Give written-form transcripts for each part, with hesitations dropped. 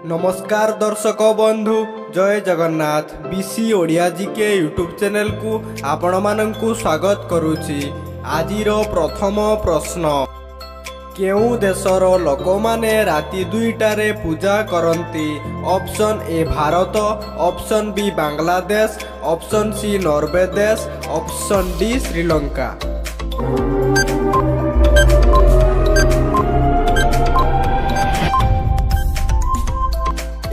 नमस्कार दर्शक बंधु जय Jagannath BC Odia GK YouTube channel को आपण मानंकु स्वागत करुछि। आजिर प्रथम प्रश्न केउ देशर लोक माने राति 2टारे पूजा करती? Option A Bharat, option B Bangladesh, option C Norway देश, ऑप्शन डी श्रीलंका।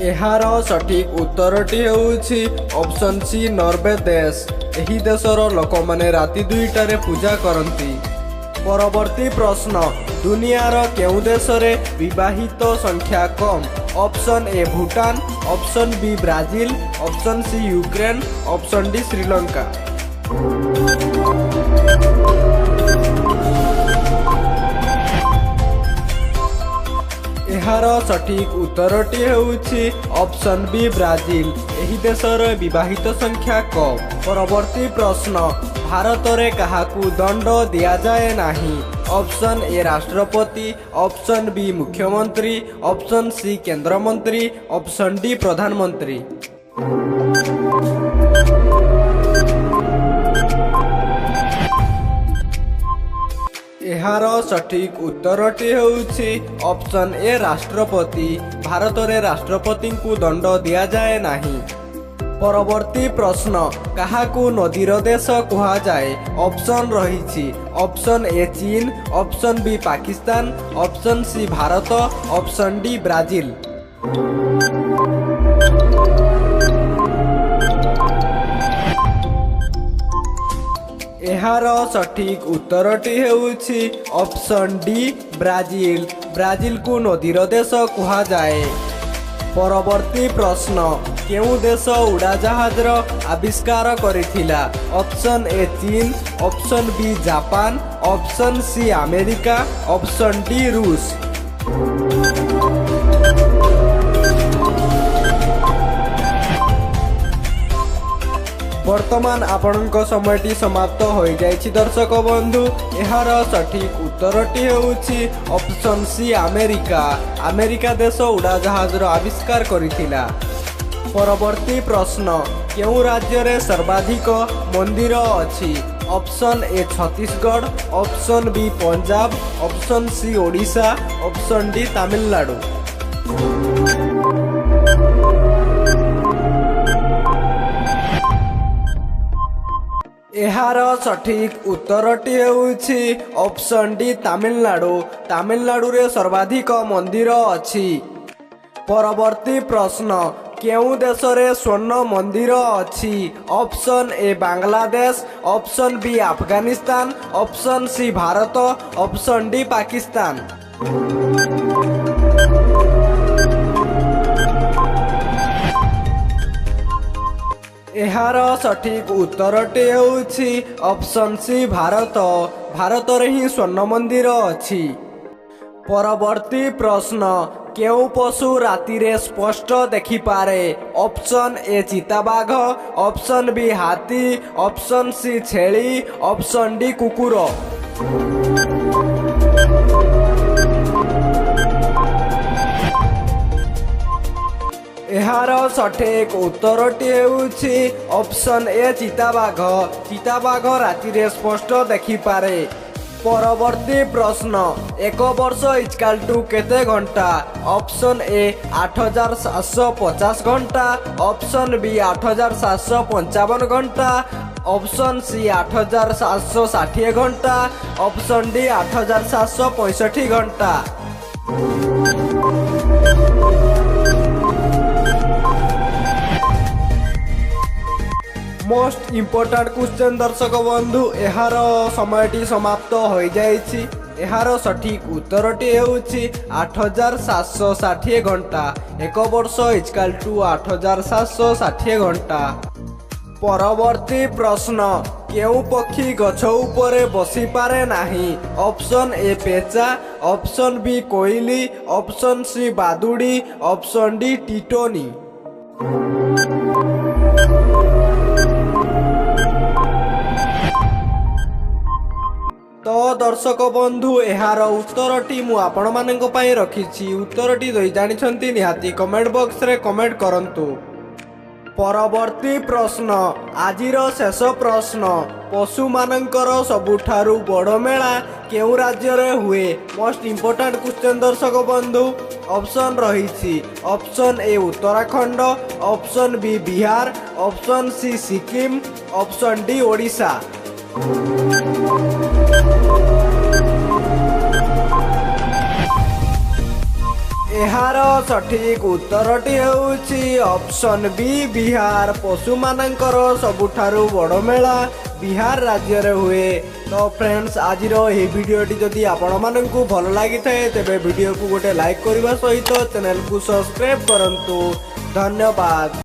एहार सठिक उत्तरटी हेउछि ऑप्शन सी नॉर्वे देश। एही देशर लोक माने राति 2टारे पूजा करती। परवर्ती प्रश्न दुनियार केउ देशरे विवाहित संख्या कम? Option A Bhutan, option B Brazil, option C Ukraine, option D Sri Lanka. एहार सठिक उत्तरटी हेउछि ऑप्शन बी ब्राजिल। एही देशर विवाहित संख्या कम। परवर्ती प्रश्न भारत रे काहाकू दंड दिया जाए नाही? ऑप्शन ए राष्ट्रपति, ऑप्शन बी मुख्यमंत्री, ऑप्शन सी केंद्र मंत्री, ऑप्शन डी प्रधानमंत्री। एहार सठिक उत्तरटी हेउछि ऑप्शन ए राष्ट्रपति। भारत रे राष्ट्रपति को दंड दिया जाए नाही। परवर्ती प्रश्न काहाकू नदीर देश कहा जाए? ऑप्शन रहिछि ऑप्शन ए चीन, option B Pakistan, option C Bharat, option D Brazil. एहार सठिक उत्तरटी हेउछि ऑप्शन डी ब्राजिल। ब्राजिल को नदीर देश कहा जाए। परवर्ती प्रश्न केउ देश उड़ाजहाजर आविष्कार करिथिला? ऑप्शन ए चीन, option B Japan, option C America, option D रूस। वर्तमान आपणक समयटी समाप्त हो जाइछि दर्शक बंधु। एहार सठिक उत्तरटी हेउछि ऑप्शन सी अमेरिका। अमेरिका देश उड़ाजहाजर आविष्कार करिथिला। परवर्ती प्रश्न केउ राज्य रे सर्वाधिक मंदिर अछि? Option A Chhattisgarh, option B Punjab, option C Odisha, option D Tamil Nadu. एहार सठिक उत्तरटी हेउछि ऑप्शन डी तमिलनाडु। तमिलनाडु रे सर्वाधिक मंदिर अछि। परवर्ती प्रश्न केउ देश रे स्वर्ण मंदिर अछि? Option A Bangladesh, option B Afghanistan, option C Bharat, option D Pakistan. एहार सठिक उत्तरटी हेउछि ऑप्शन सी भारत। भारत रे ही स्वर्ण मंदिर अछि। परवर्ती प्रश्न केउ पशु राति रे स्पष्ट देखि पारे? ऑप्शन ए चिताबाघ, ऑप्शन बी हाथी, ऑप्शन सी छेली, ऑप्शन डी कुकुर। एहार सठिक उत्तरटी हेउछि ऑप्शन ए चिताबाघ। चिताबाघ राति रे स्पष्ट देखि पारे। परवर्ती प्रश्न एक वर्ष इजकाल टू केते घंटा? ऑप्शन ए 8750 घंटा, ऑप्शन बी 8755 घंटा, ऑप्शन सी 8760 घंटा, ऑप्शन डी 8765 घंटा। मोस्ट इम्पोर्टेंट क्वेश्चन दर्शक बंधु एहार समयटी समाप्त हो जाइछि। एहार सठिक उत्तरटी हेउछि 8760 घंटा। एक वर्ष इजकाल टू 8760 घंटा। परवर्ती प्रश्न केउ पक्षी गछ उपरे बसी पारे नाही? ऑप्शन ए पेचा, ऑप्शन बी कोइली, ऑप्शन सी बादुड़ी, ऑप्शन डी टिटोनी। तो दर्शक बंधु यार उत्तरटी मु आपण मानक पई रखिछि उत्तरटी दई जानिछंती निहाती कमेंट बॉक्स रे कमेंट करंतु। परवर्ती प्रश्न आजिर शेष प्रश्न पशु मानकर सबुठारु बड़ मेला केउ राज्य रे हुए मोस्ट इंपोर्टेंट क्वेश्चन दर्शक बंधु। ऑप्शन रही option A Uttarakhand, option B Bihar, option C Sikkim, option D Odisha. एहार सठिक उत्तरटी हेउछि ऑप्शन बी बिहार। पशु मानकर सबुठारु बड़ मेला बिहार राज्य रे हुए। तो फ्रेंड्स आज ये वीडियोटी जदि आपण मानकु भल लागि थाए तेबे वीडियो को गोटे लाइक करबा सहित चैनल को सब्सक्राइब करंतु। धन्यवाद।